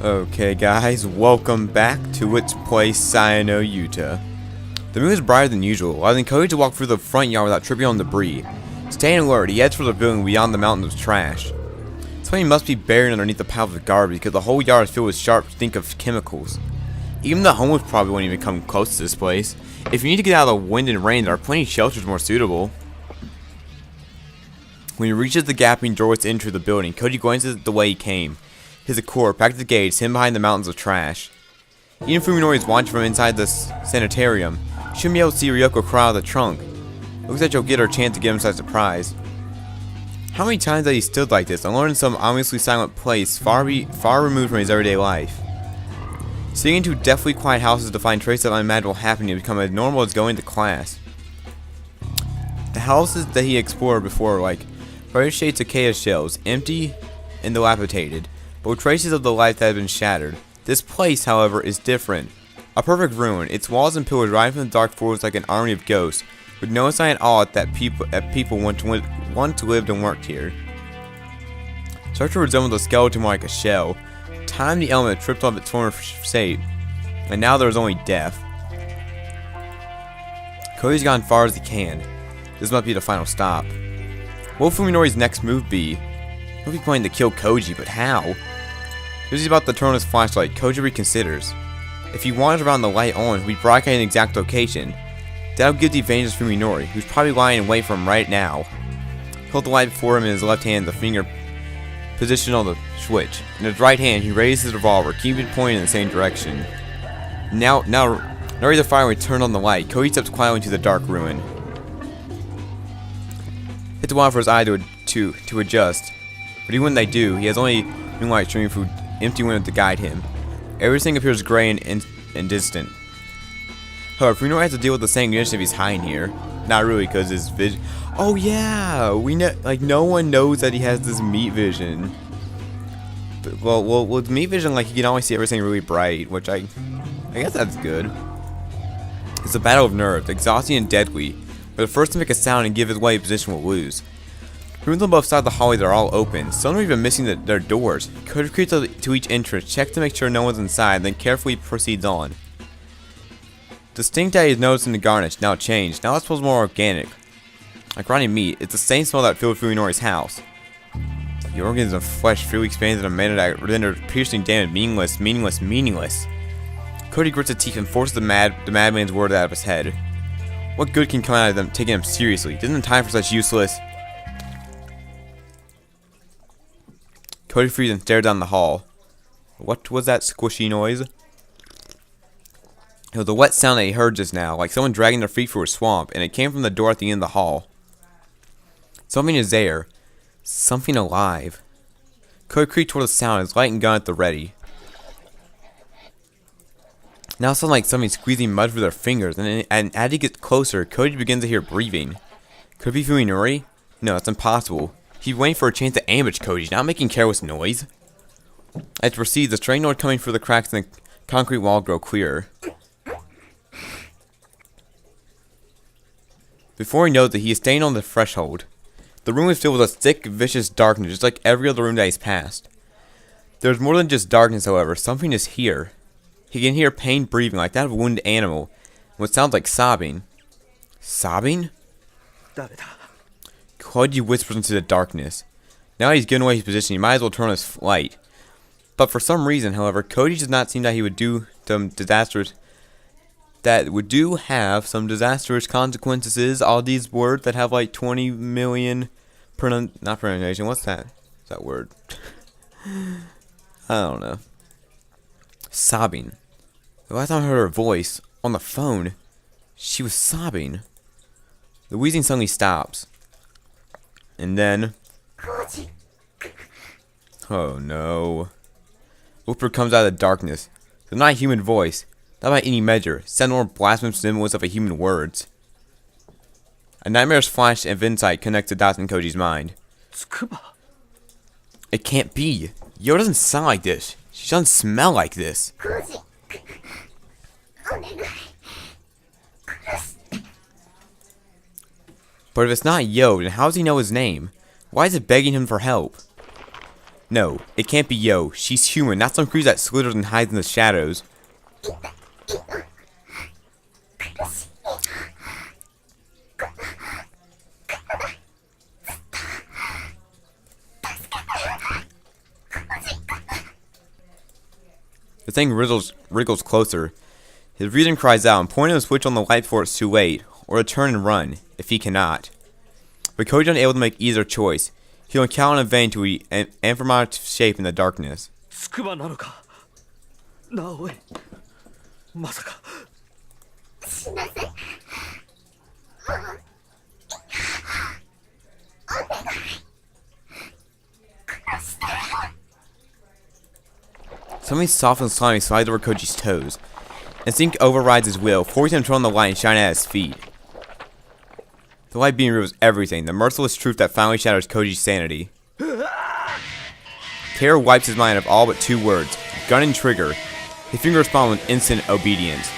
Okay guys, welcome back to Let's Play Sayano Yuta. The moon is brighter than usual, allowing Koji to walk through the front yard without tripping on debris. Staying alert, he heads for the building beyond the mountains of trash. Something must be buried underneath the pile of garbage because the whole yard is filled with sharp stink of chemicals. Even the homeless probably won't even come close to this place. If you need to get out of the wind and rain, there are plenty of shelters more suitable. When he reaches the gaping doorway to enter the building, Koji glances at the way he came. His accord, back to the gates, hidden behind the mountains of trash. Even Fuminori is watching from inside the sanitarium. You shouldn't be able to see Ryoko crawl out of the trunk. Looks like you'll get her chance to give him such a surprise. How many times has he stood like this, alone in some ominously silent place, far removed from his everyday life? Sitting into deathly quiet houses to find traces of unimaginable happening has become as normal as going to class. The houses that he explored before were like bright shades of chaos shells, empty and dilapidated, but with traces of the life that had been shattered. This place, however, is different. A perfect ruin, its walls and pillars rise from the dark floors like an army of ghosts, with no sign at all that people once lived and worked here. Structure resembles a skeleton more like a shell. Time the element tripped off its former shape, and now there is only death. Koji's gone as far as he can. This must be the final stop. What will Fuminori's next move be? He'll be planning to kill Koji, but how? As he's about to turn on his flashlight, Koji reconsiders. If he wanders around the light on, he'll be broadcasting the exact location. That'll give the advantage to Fuminori, who's probably lying in wait for him right now. He'll hold the light before him in his left hand, the finger positioned on the switch. In his right hand, he raises his revolver, keeping it pointed in the same direction. Now ready to fire when he turns on the light, Koji steps quietly into the dark ruin. It's a while for his eye to adjust, but even when they do, he has only moonlight streaming through empty windows to guide him. Everything appears gray and distant. However, Fuminori has to deal with the same condition if he's hiding here. Not really, because his vision. Oh yeah, we know. Like no one knows that he has this meat vision. But, well, with meat vision, like he can always see everything really bright, which I guess that's good. It's a battle of nerves, exhausting and deadly. But the first to make a sound and give his way position will lose. Rooms on both sides of the hallway are all open. Some are even missing their doors. Koji creeps to each entrance, checks to make sure no one's inside, then carefully proceeds on. The stink that he's noticed in the garnish now changed. Now it smells more organic. Like rotting meat, it's the same smell that filled Fuminori's house. The organs of flesh freely expanded in a manner that rendered piercing damage meaningless. Koji grits his teeth and forces the madman's word out of his head. What good can come out of them taking him seriously? It isn't time for such useless. Koji freezes and stares down the hall. What was that squishy noise? It was a wet sound that he heard just now, like someone dragging their feet through a swamp, and it came from the door at the end of the hall. Something is there. Something alive. Koji creeped toward the sound, his light and gun at the ready. Now it sounds like something squeezing mud through their fingers, and as he gets closer, Koji begins to hear breathing. Could it be Fuminori? No, it's impossible. He's waiting for a chance to ambush Koji, not making careless noise. As it proceeds, the strange noise coming through the cracks in the concrete wall grow clearer. Before he knows it, he is standing on the threshold. The room is filled with a thick, vicious darkness, just like every other room that he's passed. There's more than just darkness, however. Something is here. He can hear pain breathing, like that of a wounded animal, and what sounds like sobbing. Sobbing? Koji whispers into the darkness. Now he's given away his position, he might as well turn on his light. But for some reason, however, Koji does not seem that he would do some disastrous... That would have some disastrous consequences. All these words that have like 20 million... not pronunciation, what's that? What's that word? I don't know. Sobbing. The last time I heard her voice, on the phone, she was sobbing. The wheezing suddenly stops. And then... Oh no. Whisper comes out of the darkness. It's not a human voice. Not by any measure. Sound more blasphemous semblance of a human words. A nightmare's flash of insight connects the dots in Koji's mind. It can't be. Yo doesn't sound like this. She doesn't smell like this. But if it's not Yo, then how does he know his name? Why is it begging him for help? No, it can't be Yo. She's human, not some creature that slithers and hides in the shadows. The thing wriggles closer. His reason cries out and pointing to switch on the light before it's too late, or to turn and run, if he cannot. But Koji is unable to make either choice. He will encounter in vain to an informative shape in the darkness. Something soft and slimy slides over Koji's toes. Instinct overrides his will, forcing him to turn on the light and shine at his feet. The light beam reveals everything, the merciless truth that finally shatters Koji's sanity. Terror wipes his mind of all but two words, gun and trigger. His finger responds with instant obedience.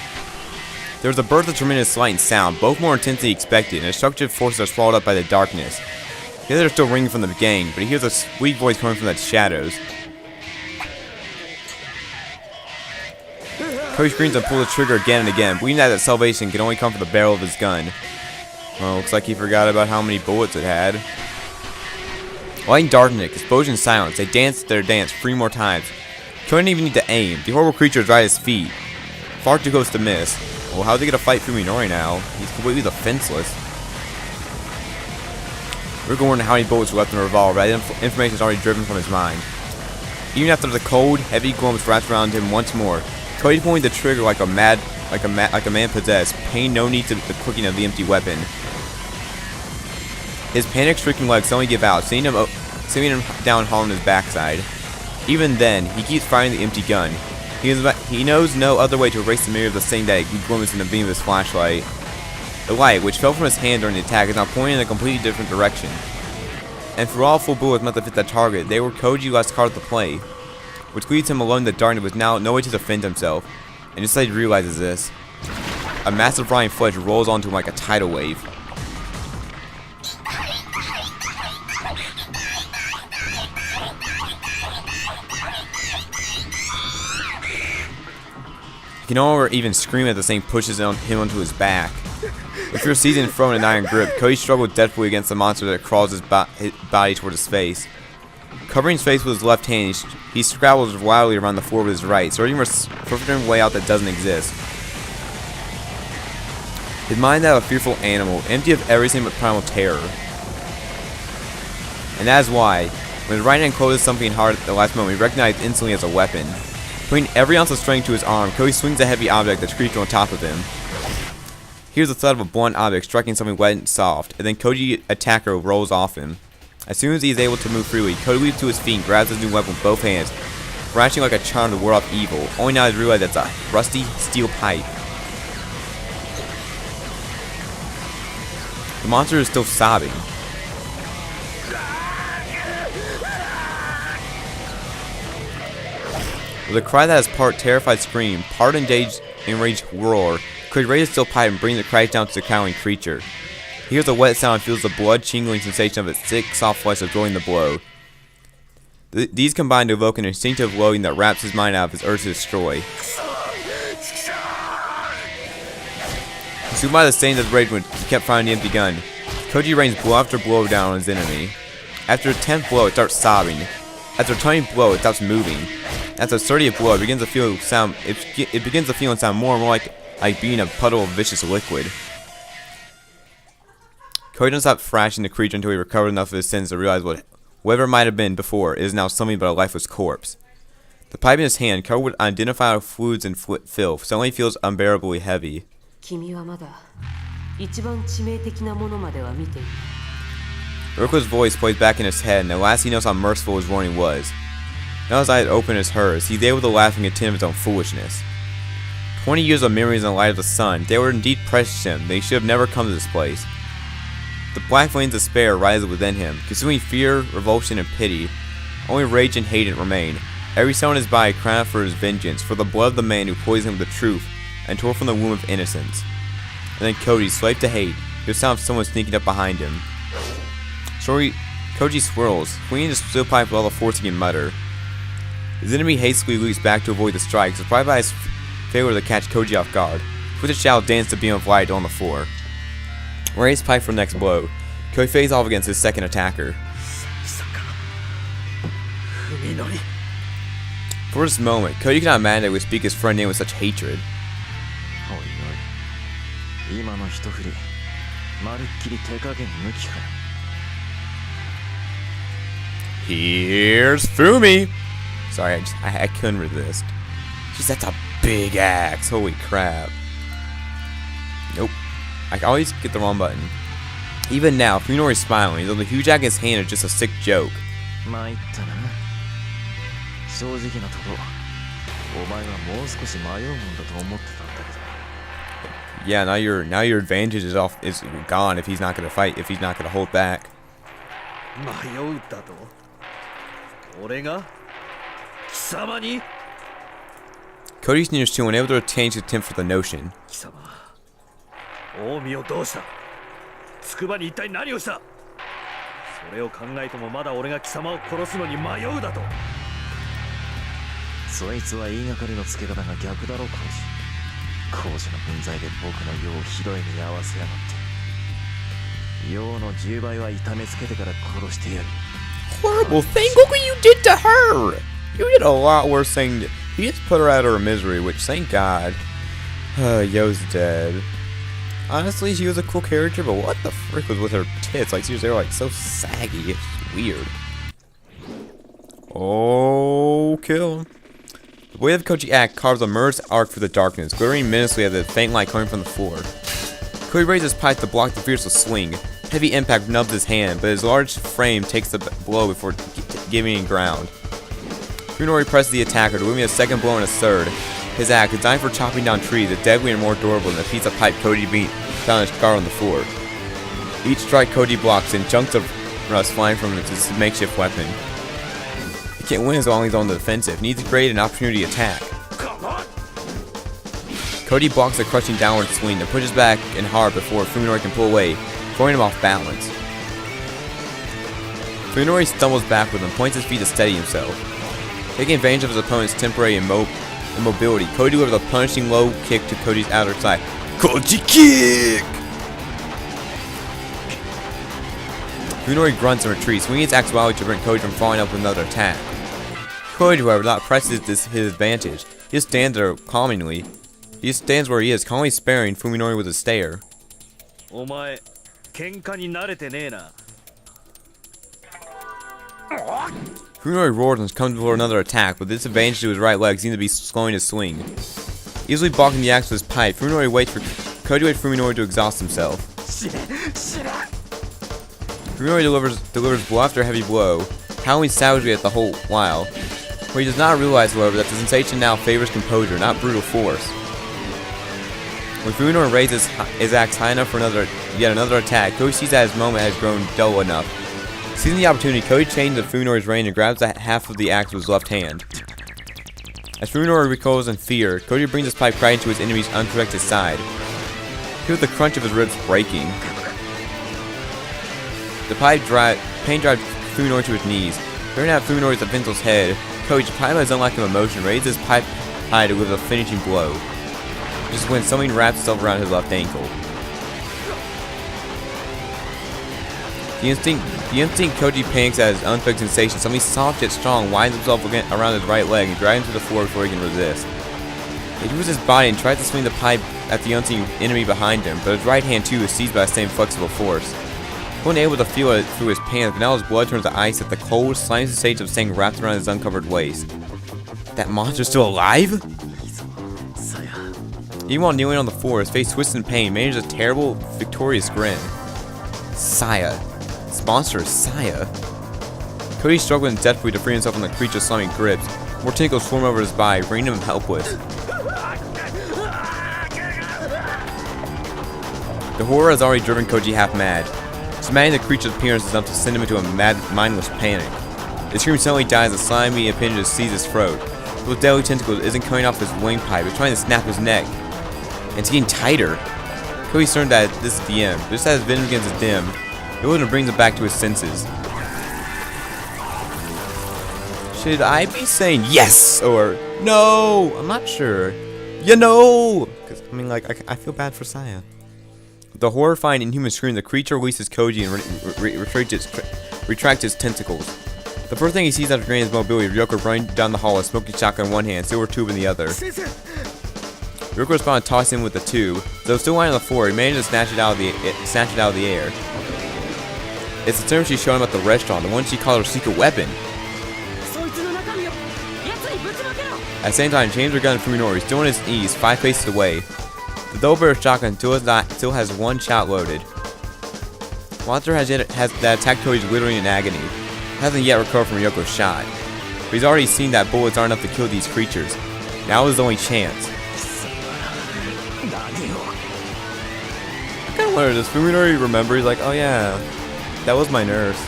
There was a burst of tremendous light and sound, both more intense than he expected, and destructive forces are swallowed up by the darkness. The others are still ringing from the beginning, but he hears a sweet voice coming from the shadows. Koji screams and pulls the trigger again and again, believing that salvation can only come from the barrel of his gun. Well, looks like he forgot about how many bullets it had. Light and darkness, explosion and silence, they danced their dance 3 more times. Koji didn't even need to aim. The horrible creature is right at his feet. Far too close to miss. Well, how's he gonna fight Fuminori now? He's completely defenseless. We're going to how many bullets were left in the revolver, but that information is already driven from his mind. Even after the cold, heavy gloom wrapped around him once more, Koji pointed the trigger like a man possessed, paying no need to the clicking of the empty weapon. His panic-stricken legs suddenly give out, sending him down hard on his backside. Even then, he keeps firing the empty gun. He knows no other way to erase the mirror of the thing that glimmers in the beam of his flashlight. The light, which fell from his hand during the attack, is now pointing in a completely different direction. And for all full bullets meant to fit that target, they were Koji's last card of the play, which leaves him alone in the darkness with now no way to defend himself. And just as he realizes this, a massive flying flesh rolls onto him like a tidal wave. He can no longer even scream as the thing pushes him onto his back. With fear seizing from an iron grip, Koji struggled desperately against the monster that crawls his body toward his face. Covering his face with his left hand, he scrabbles wildly around the floor with his right, searching for a way out that doesn't exist. His mind that of a fearful animal, empty of everything but primal terror. And that is why, when his right hand closes something hard at the last moment, he recognized instantly as a weapon. Putting every ounce of strength to his arm, Koji swings a heavy object that's creeping on top of him. Here's the thud of a blunt object striking something wet and soft, and then Koji's attacker rolls off him. As soon as he is able to move freely, Koji leaps to his feet and grabs his new weapon with both hands, thrashing like a charm to ward off evil, only now to realize that's a rusty steel pipe. The monster is still sobbing. With a cry that is part terrified scream, part enraged roar, Koji raises his steel pipe and brings the crash down to the cowering creature. He hears a wet sound and feels the blood-chingling sensation of its thick, soft flesh absorbing the blow. These combine to evoke an instinctive loathing that wraps his mind out of his urge to destroy. Consumed by the stains of rage when he kept firing the empty gun, Koji rains blow after blow down on his enemy. After the 10th blow, it starts sobbing. After the 20th blow, it stops moving. After the 30th blow, it begins to feel and sound more and more like being a puddle of vicious liquid. Koji doesn't stop thrashing the creature until he recovered enough of his senses to realize whatever it might have been before is now something but a lifeless corpse. The pipe in his hand, covered with unidentifiable fluids and filth, suddenly feels unbearably heavy. Ryoko's voice plays back in his head, and at last he knows how merciful his warning was. Now his eyes open as hers, he's able to laugh and contend with his own foolishness. 20 years of memories in the light of the sun, they were indeed precious to him, they should have never come to this place. The black flames of despair rise within him, consuming fear, revulsion, and pity. Only rage and hate remain. Every cell in his body cried out for his vengeance, for the blood of the man who poisoned him with the truth, and tore from the womb of innocence. And then Koji, slave to hate, hears the sound of someone sneaking up behind him. Shortly Koji swirls, swinging his steel pipe with all the force he can mutter. His enemy hastily leaps back to avoid the strike, surprised by his failure to catch Koji off guard. With a shout, dance the beam of light on the floor. Raise pipe for the next blow. Koji fades off against his second attacker. For this moment, Koji cannot imagine that he would speak his friend's name with such hatred. Here's Fumi! Sorry, I couldn't resist. Jeez, that's a big axe. Holy crap. Nope. I always get the wrong button. Even now, Fuminori is smiling, though the huge axe in his hand is just a sick joke. Yeah, now your advantage is gone if he's not gonna fight, if he's not gonna hold back. Cody sneers too, unable to change his attempt for the notion. Horrible thing! Look what you did to her! You did a lot worse thing. He just put her out of her misery, which, thank God, Yo's dead. Honestly, she was a cool character, but what the frick was with her tits? Like, seriously, they were like so saggy. It's weird. Oh, kill him. The way of Koji act carves a murderous arc through the darkness, glittering menacingly at the faint light coming from the floor. Koji raises his pipe to block the fierce swing. Heavy impact nubs his hand, but his large frame takes the blow before giving ground. Fuminori presses the attacker, delivering a second blow and a third. His axe, designed for chopping down trees, is deadly and more durable than the piece of pipe Koji beat down his scar on the floor. Each strike Koji blocks, and chunks of rust flying from his makeshift weapon. He can't win as long as he's on the defensive. He needs to create an opportunity attack. Koji blocks the crushing downward swing and pushes back and hard before Fuminori can pull away, throwing him off balance. Fuminori stumbles backward and points his feet to steady himself. Taking advantage of his opponent's temporary immobility, Koji delivers a punishing low kick to Koji's outer side. Koji kick! Fuminori grunts and retreats, swinging his axe wildly to prevent Koji from following up with another attack. Koji, however, not presses his advantage. He just stands there calmingly. He just stands where he is, calmly sparing Fuminori with a stare. Fuminori roars and comes for another attack, but this advantage to his right leg seems to be slowing his swing. Easily blocking the axe with his pipe, Koji waits for Fuminori to exhaust himself. Fuminori delivers blow after heavy blow, howling savagely at the whole while. Where he does not realize, however, that the sensation now favors composure, not brutal force. When Fuminori raises his axe high enough for yet another attack, Koji sees that his moment has grown dull enough. Seizing the opportunity, Koji changes Fuminori's range and grabs the half of the axe with his left hand. As Fuminori recoils in fear, Koji brings his pipe right into his enemy's unprotected side. He feels the crunch of his ribs breaking. The pain drives Fuminori to his knees. Staring at Fuminori's defenseless head, Koji, surprised by his unlike of emotion, raises his pipe high to with a finishing blow. Just when something wraps itself around his left ankle. The instinct Koji panics at his unfixed sensation. Something soft yet strong winds himself around his right leg and drives him to the floor before he can resist. He moves his body and tries to swing the pipe at the unseen enemy behind him, but his right hand too is seized by the same flexible force. Unable to feel it through his pants, but now his blood turns to ice at the cold, slimy sensation of staying wrapped around his uncovered waist. That monster's still alive? Even while kneeling on the floor, his face twists in pain, manages a terrible, victorious grin. Saya. This monster is Saya. Koji struggling desperately to free himself from the creature's slimy grips. More tentacles swarm over his body, rendering him helpless. The horror has already driven Koji half mad. Smashing the creature's appearance is enough to send him into a mad, mindless panic. The scream suddenly dies as slimy appendages seize his throat. Those deadly tentacles isn't coming off his windpipe, it's trying to snap his neck. And it's getting tighter. Koi's certain that this is the end, but just as his venom begins to dim, it will brings him back to his senses. Should I be saying yes or no? I'm not sure. You know! Because, I mean, like, I feel bad for Saya. The horrifying inhuman scream, the creature releases Koji and retracts its tentacles. The first thing he sees after gaining his mobility is Ryoko running down the hall with smoking shotgun in one hand, silver tube in the other. Ryoko responds, tossing him with the tube. Though still lying on the floor, he managed to snatch it out of the air. It's the term she's showing him at the restaurant, the one she called her secret weapon. At the same time, James her gun Fuminori, still on his knees, 5 paces away. The double-barrel shotgun still has one shot loaded. Monster that attacked Koji is literally in agony. Hasn't yet recovered from Ryoko's shot. But he's already seen that bullets aren't enough to kill these creatures. Now is the only chance. I kinda wonder, does Fuminori remember? He's like, oh yeah, that was my nurse.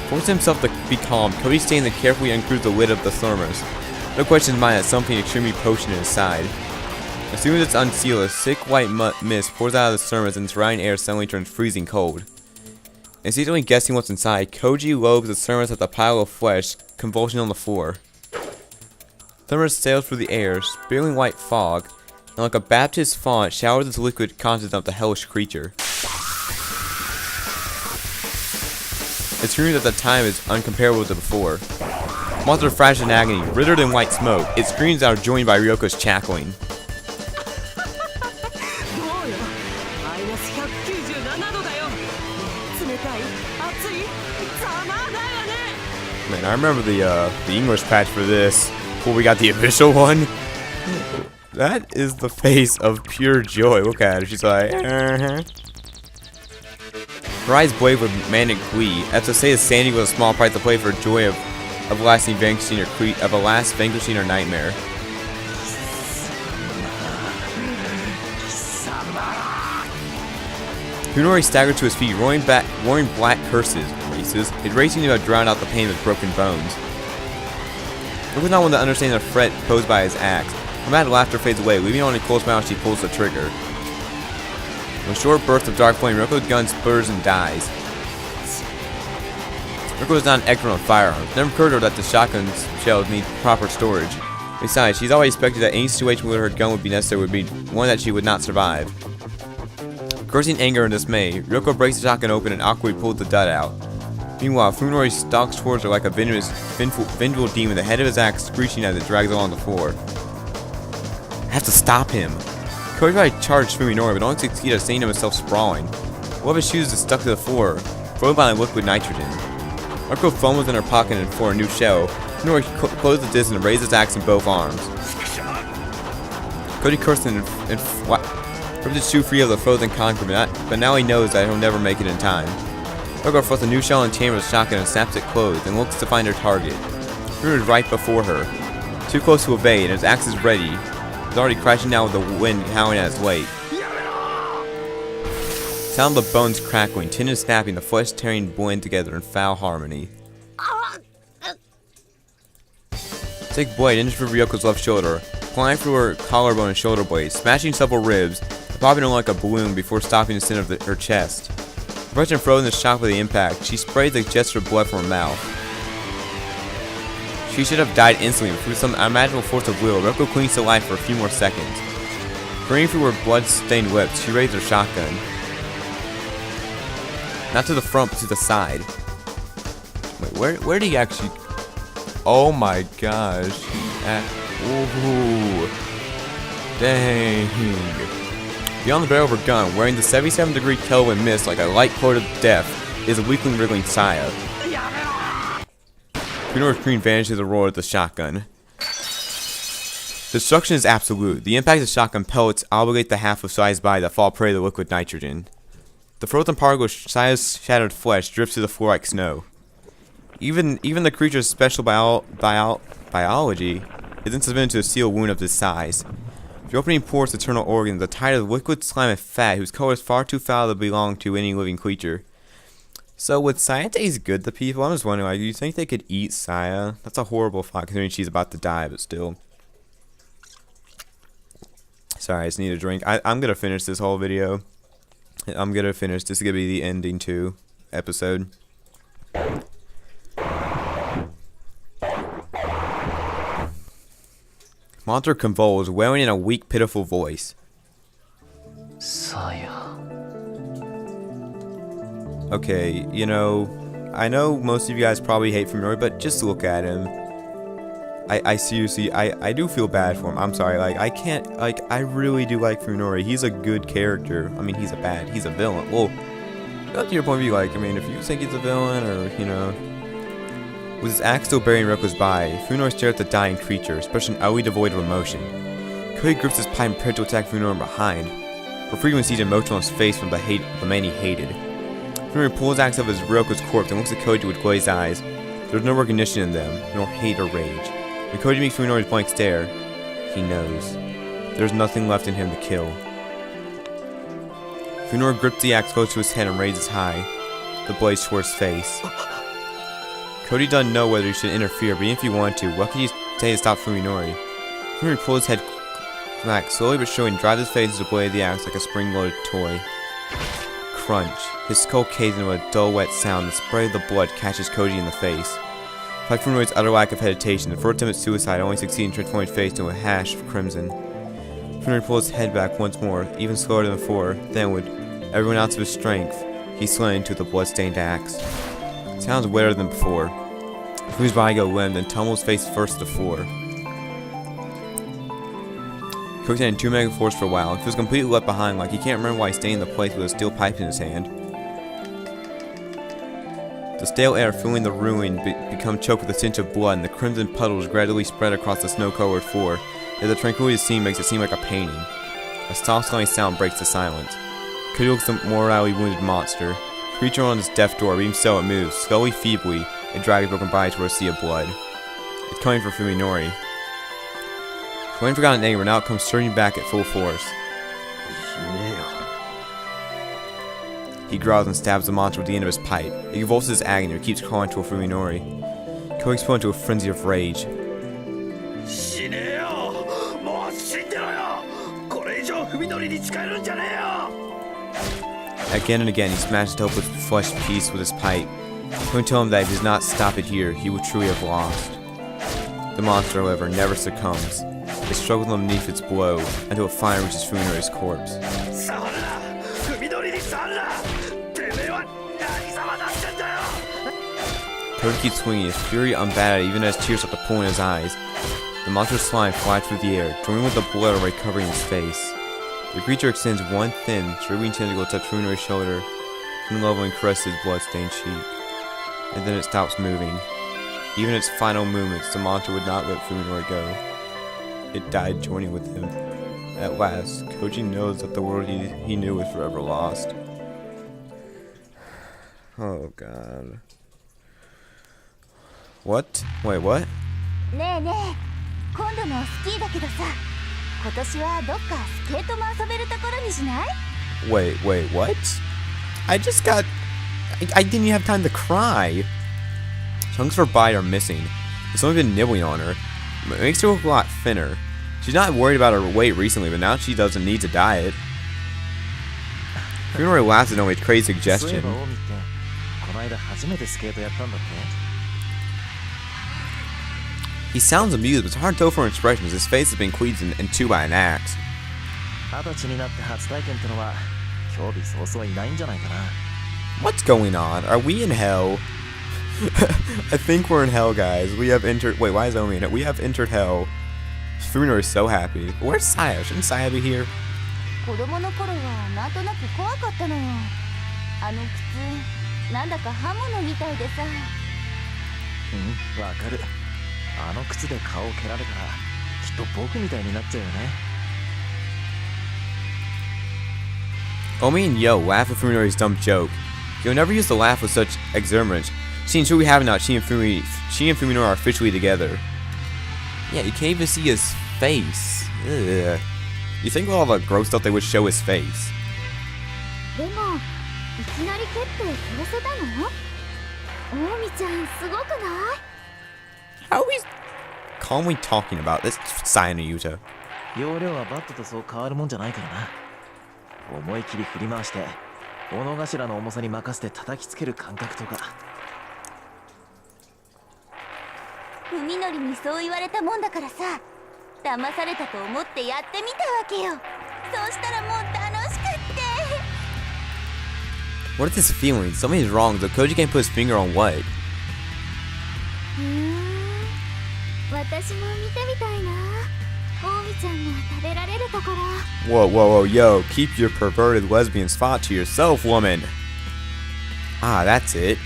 Forcing himself to be calm, Koji stands and carefully unscrews the lid of the thermos. No question in mind that something extremely potent inside. As soon as it's unsealed, a sick white mist pours out of the thermos and the surrounding air suddenly turns freezing cold. Instantly guessing what's inside, Koji lobes the thermos at the pile of flesh convulsing on the floor. Thermos sails through the air, spilling white fog, and like a Baptist font showers its liquid contents of the hellish creature. It screams at the time is uncomparable to before. Monster thrashes in agony, writhed in white smoke. Its screams are joined by Ryoko's cackling. Man, I remember the English patch for this before we got the official one. That is the face of pure joy. Look at her. She's like, Her eyes blaze with manic glee. As to say that Sandy was a small price to play for joy of last vanquishing her nightmare. Fuminori staggered to his feet, roaring black curses. His racing to drown out the pain of his broken bones. It was not one to understand the threat posed by his axe. Her mad laughter fades away, leaving only a close mouth. She pulls the trigger. With a short burst of dark flame, Ryoko's gun sputters and dies. Ryoko is not an expert on firearms. It never occurred to her that the shotgun's shells need proper storage. Besides, she's always expected that any situation where her gun would be necessary would be one that she would not survive. Cursing anger and dismay, Ryoko breaks the shotgun open and awkwardly pulls the dud out. Meanwhile, Fuminori stalks towards her like a vengeful demon, the head of his axe screeching as it drags along the floor. I have to stop him. Koji tried to charge Fuminori, but only succeeded at sending himself sprawling. One of his shoes is stuck to the floor, frozen by liquid nitrogen. Ryoko fumbles in her pocket and for a new shell. Fuminori closes the disc and raises his axe in both arms. Koji curses and rips his shoe free of the frozen concrete, but now he knows that he'll never make it in time. Ryoko throws a new shell in the chamber with a shotgun and snaps it closed, and looks to find her target. Fuminori is right before her. Too close to evade, and his axe is ready. He's already crashing down with the wind howling at his weight. Sound of the bones crackling, tendons snapping, the flesh tearing blend together in foul harmony. Thick blade enters through Ryoko's left shoulder, flying through her collarbone and shoulder blades, smashing several ribs, popping her like a balloon before stopping in the center of her chest. Frozen frozen in the shock of the impact, she sprays the gesture of blood from her mouth. She should have died instantly, but through some unimaginable force of will, Ryoko clings to life for a few more seconds. Grinning through her blood-stained lips, she raised her shotgun. Not to the front, but to the side. Wait, where did he actually... Oh my gosh. Ooh. Dang. Beyond the barrel of her gun, wearing the 77-degree Kelvin mist like a light cloud of death, is a weakling wriggling Saya. Fuminori's scream vanishes the roar of the shotgun. Destruction is absolute. The impact of shotgun pellets obligate the half of Saya's body that fall prey to the liquid nitrogen. The frozen particle of Saya's shattered flesh drifts to the floor like snow. Even the creature's special biology isn't submitted to a sealed wound of this size. The opening pores internal organs are tied with liquid slime and fat whose color is far too foul to belong to any living creature. So would Saya taste good to people? I'm just wondering, like, do you think they could eat Saya? That's a horrible thought considering she's about to die, but still. Sorry, I just need a drink. I'm gonna finish this whole video. I'm gonna finish. This is gonna be the ending to episode. Monster convulsed, wailing in a weak, pitiful voice. Saya. Okay, you know, I know most of you guys probably hate Fuminori, but just look at him. I seriously, I do feel bad for him. I'm sorry, like, I can't, like, I really do like Fuminori. He's a good character. I mean, he's a villain. Well, up to your point of view, like, I mean, if you think he's a villain, or, you know. With his axe still burying Ryoko's body, Fuminori stared at the dying creature, expression utterly devoid of emotion. Koji grips his pipe and prepared to attack Fuminori from behind, but Freeman sees emotion on his face from the man he hated. Fuminori pulls his axe up his Ryoko's corpse and looks at Koji with glazed eyes. There's no recognition in them, nor hate or rage. When Koji meets Fuminori's blank stare, he knows. There's nothing left in him to kill. Fuminori grips the axe close to his head and raises high, the blade toward his face. Koji doesn't know whether he should interfere, but even if he wanted to, what could he say to stop Fuminori? Fuminori pulls his head back, slowly but surely, and drives his face into the blade of the axe like a spring-loaded toy. Crunch. His skull caves into a dull, wet sound, and the spray of the blood catches Koji in the face. Despite Fuminori's utter lack of hesitation, the first attempt at suicide only succeeded in transforming his face into a hash of crimson. Fuminori pulls his head back once more, even slower than before, then with every ounce of his strength, he slammed into the blood-stained axe. It sounds wetter than before. Fuminori's body goes limp and tumbles face first to the floor. Koji stand in too mega force for a while and feels completely left behind, like he can't remember why he's staying in the place with a steel pipe in his hand. The stale air filling the ruin become choked with a stench of blood, and the crimson puddles gradually spread across the snow-covered floor, as the tranquility of the scene makes it seem like a painting. A soft slowing sound breaks the silence. Koji looks at the mortally wounded monster. The creature on his death door, but even so it moves, slowly, feebly, and drags his broken body towards a sea of blood. It's coming for Fuminori. When forgotten anger now comes surging back at full force. He growls and stabs the monster with the end of his pipe. He convulses his agony but keeps crawling toward Fuminori. Koji explodes into a frenzy of rage. Again and again he smashes the hopeless flesh piece with his pipe. Koji tells him that if he does not stop it here, he would truly have lost. The monster, however, never succumbs. It struggles underneath its blow until it finally reaches Fuminori's corpse. Koji keeps swinging, his fury unbounded even as tears start to pool in his eyes. The monster's slime flies through the air, joining with the blood already covering his face. The creature extends one thin, shriveling tentacle to touch Fuminori's shoulder, then level and caress his blood-stained cheek. And then it stops moving. Even in its final movements, the monster would not let Fuminori go. It died joining with him. At last, Koji knows that the world he knew was forever lost. Oh god. What? Wait, what? Wait, what? I just got... I didn't even have time to cry. Chunks of her body are missing. It's only been nibbling on her. It makes her look a lot thinner. She's not worried about her weight recently, but now she doesn't need to diet. Fuminori laughs at Nomi's crazy suggestion. He sounds amused, but it's hard to tell from expressions. His face has been cleaved in two by an axe. What's going on? Are we in hell? I think we're in hell, guys. We have entered... Wait, why is Omi in it? We have entered hell. Fuminori is so happy. Where's Saya? Shouldn't Saya be here? Omi and Yo laugh at Fuminori's dumb joke. Yo never used to laugh with such exuberance. Seeing sure we have not, she and Fuminori are officially together. Yeah, you can't even see his face. Ugh. You think of all the gross stuff they would show his face. How are we calmly talking about this, Saya and Yuta? 騙されたと思ってやってみたわけよ。そうしたらもう楽しくって。 What is this feeling? Something is wrong, though Koji can't put his finger on what. 私も見てみたいな。大見ちゃんが食べられるところ。 Whoa, whoa, whoa, yo, keep your perverted lesbian spot to yourself, woman. Ah, that's it.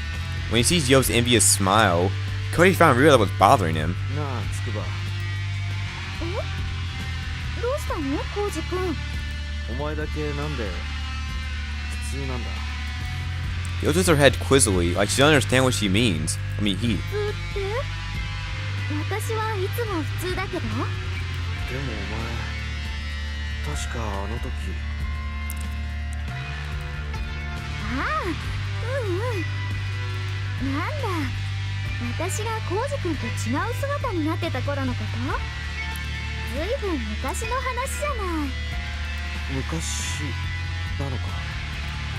When he sees Yo's envious smile, Cody finally realized what's bothering him. どうしたの、コウジ君。お前だけなんで普通なんだ。 Yo tilts her head quizzily, like she doesn't understand what she means. I mean, he. 普通って？私はいつも普通だけど。でもお前確かあの時。なんだ、私がコウジ君と違う姿になってた頃のこと？ずいぶん昔の話じゃない。昔なのか。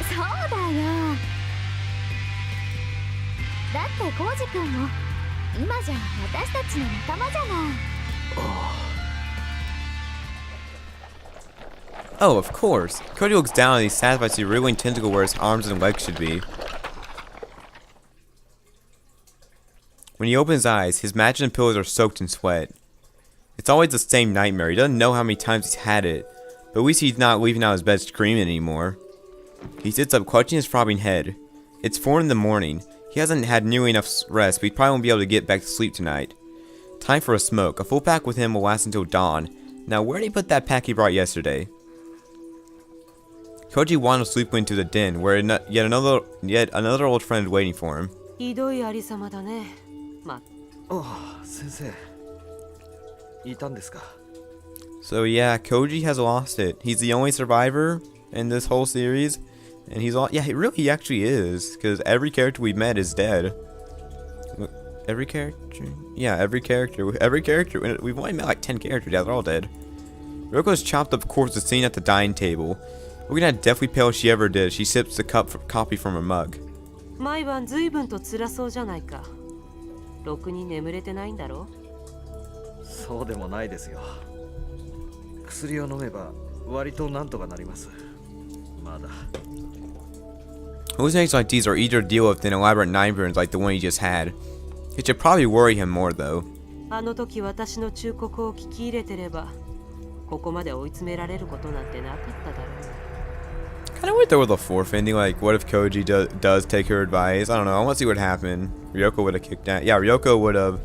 そうだよ。だってコウジ君も今じゃ私たちの仲間じゃない。Oh, of course. Cody looks down and he's satisfied to see wriggling tentacle where his arms and legs should be. When he opens his eyes, his mattress and pillows are soaked in sweat. It's always the same nightmare. He doesn't know how many times he's had it, but at least he's not leaving out of his bed screaming anymore. He sits up, clutching his throbbing head. It's 4 in the morning. He hasn't had nearly enough rest, but he probably won't be able to get back to sleep tonight. Time for a smoke. A full pack with him will last until dawn. Now, where did he put that pack he brought yesterday? Koji wanders sleepily into the den, where yet another old friend is waiting for him. ひどいありさまだね。先生。いたんですか。 So yeah, Koji has lost it. He's the only survivor in this whole series, and he actually is, because every character we met is dead. Every character? Yeah, every character. We've only met like 10 characters. Yeah, they're all dead. Ryoko's chopped up corpse is seen at the dining table. Looking at deathly pale as she ever did, she sips the coffee from her mug. 毎晩ずいぶんと辛そうじゃないか。ろくに眠れてないんだろ。そうでもないですよ。薬を飲めば割となんとかなります。まだ。Hallucinations like these are easier to deal with than elaborate nightmares like the one he just had. It should probably worry him more though. あの時私の忠告を聞き入れてれば、ここまで追い詰められることなんてなかっただろう。Kind of wish there was a fourth ending, like what if Koji does take her advice? I don't know, I want to see what happened. Ryoko would have kicked out. Yeah, Ryoko would have.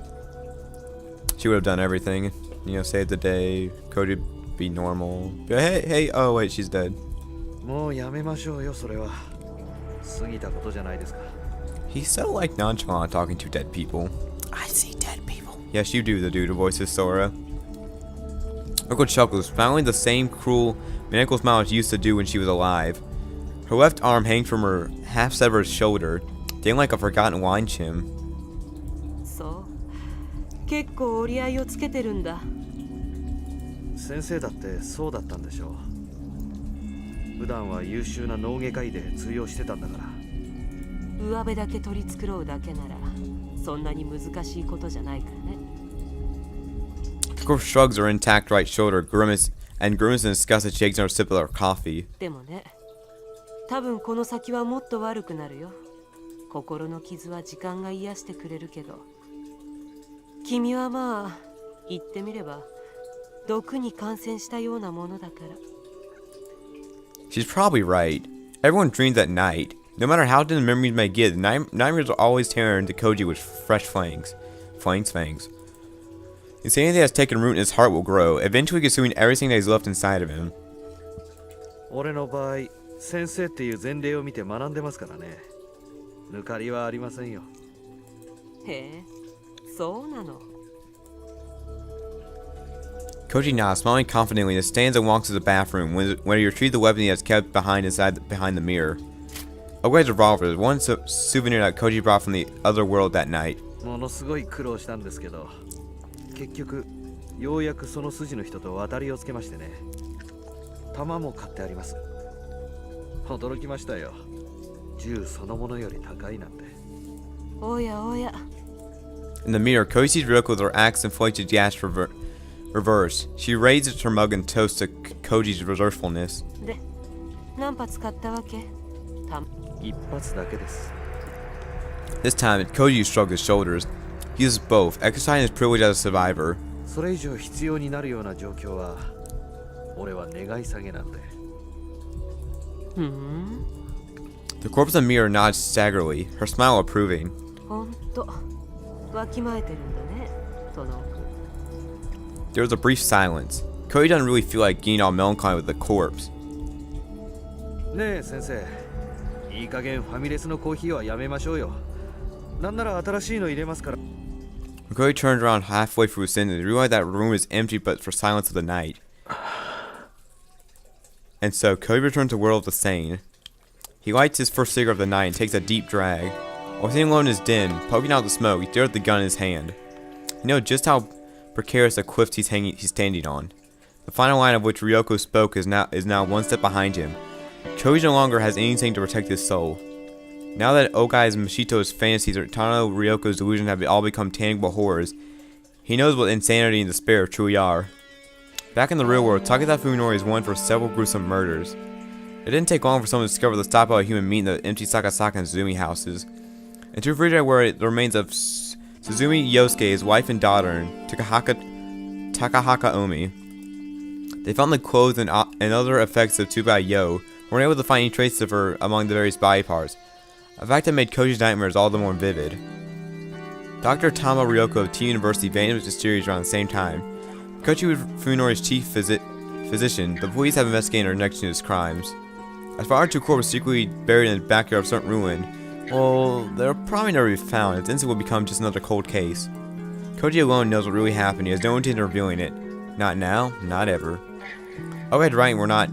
She would have done everything. You know, saved the day. Koji be normal. But hey, oh wait, she's dead. もうやめましょうよ、それは。過ぎたことじゃないですか。 He's so like nonchalant talking to dead people. I see dead people. Yes, you do, the dude who voices Sora. Ryoko chuckles, smiling the same cruel, maniacal smile she used to do when she was alive. Her left arm hangs from her half-severed shoulder, dangling like a forgotten wine chim. そう、結構折り合いをつけてるんだ。先生だってそうだったんでしょう。普段は優秀な脳外科医で通用してたんだから。上辺だけ取り繕うだけなら、そんなに難しいことじゃないからね。Of course, shrugs her intact right shoulder, grimace in disgust as she takes another sip of her coffee. でもね、多分この先はもっと悪くなるよ。心の傷は時間が癒してくれるけど、君はまあ言ってみれば毒に感染したようなものだから。She's probably right. Everyone dreams at night. No matter how dim the memories may get, the nightmares will always turn to Koji with fresh fangs. Insanity that has taken root in his heart will grow, eventually consuming everything that is left inside of him. 俺の場合、先生っていう前例を見て学んでますからね。抜かりはありませんよ。へえ、そうなの。Koji nods, smiling confidently, and stands and walks to the bathroom when he retrieves the weapon he has kept behind the mirror. Upgrades revolver, one souvenir that Koji brought from the other world that night. ものすごい苦労したんですけど、結局ようやくその筋の人と渡りをつけましてね。弾も買ってあります。驚きましたよ。銃そのものより高いなんて。おやおや。In the mirror, Koji sees Ryoko with her axe-inflated gash Reverse. She raises her mug and toasts to Koji's resourcefulness. で、何発買ったわけ？一発だけです。 This time, Koji shrugged his shoulders. He uses both, exercising his privilege as a survivor. それ以上必要になるような状況は俺は願い下げなんで。The corpse of Mira nods staggerly, her smile approving. ほんと、わきまえてるんだね、トノ君。 There was a brief silence. Koji doesn't really feel like getting all melancholy with the corpse. ねえ先生、いい加減ファミレスのコーヒーはやめましょうよ。なんなら新しいの入れますから。 When Koji turns around halfway through his sentence, he realizes that room is empty but for silence of the night. And so, Koji returns to the world of the sane. He lights his first cigarette of the night and takes a deep drag. While sitting alone in his den, poking out the smoke, he stares at the gun in his hand. He knows just how precarious a cliff he's standing on. The final line of which Ryoko spoke is now one step behind him. Koji no longer has anything to protect his soul. Now that Okai's and Mashito's fantasies or Tano Ryoko's delusions have all become tangible horrors, he knows what insanity and despair truly are. Back in the real world, Takeda Fuminori is wanted for several gruesome murders. It didn't take long for someone to discover the stockpile of human meat in the empty Sakasaka and Suzumi houses. And to refrigerate were the remains of Suzumi Yosuke, his wife and daughter, and Takahaka Omi. They found the clothes and other effects of Tsubai Yo, weren't able to find any traces of her among the various body parts, a fact that made Koji's nightmares all the more vivid. Dr. Tama Ryoko of T University vanished mysterious around the same time. Koji was Fuminori's chief physician. The police have investigated her connection to his crimes. As far as two corpses secretly buried in the backyard of certain ruin, well, they'll probably never be found. Its incident will become just another cold case. Koji alone knows what really happened. He has no intention of revealing it. Not now, not ever. Oka's writing were not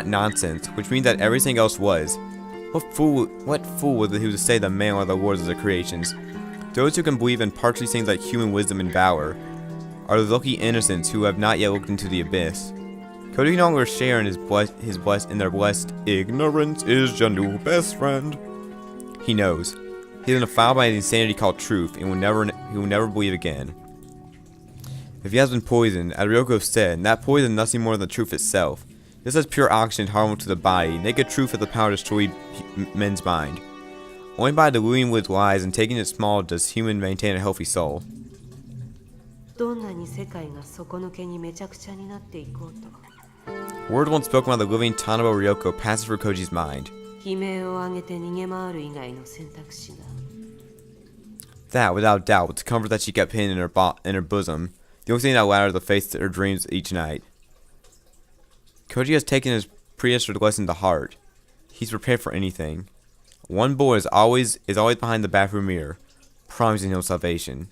nonsense, which means that everything else was. What fool was it who would say the man or the lords of the creations? Those who can believe in partially things like human wisdom and valor are the lucky innocents who have not yet looked into the abyss. Koji no longer share in their blessed ignorance is your new best friend. He knows. He is defiled by the insanity called truth, and he will never believe again. If he has been poisoned, as Ryoko said, that poison is nothing more than the truth itself. Just as pure oxygen is harmful to the body, naked truth has the power to destroy men's mind. Only by deluding with lies and taking it small does human maintain a healthy soul. どんなに世界が底抜けにめちゃくちゃになっていこうと。 Words once spoken by the living Tanobo Ryoko passes through Koji's mind. 悲鳴を上げて逃げ回る以外の選択肢が。 That, without doubt, was the comfort that she kept hidden in her bosom, the only thing that allowed her to face her dreams each night. Koji has taken his prehistoric lesson to heart. He's prepared for anything. One boy is always behind the bathroom mirror, promising him salvation.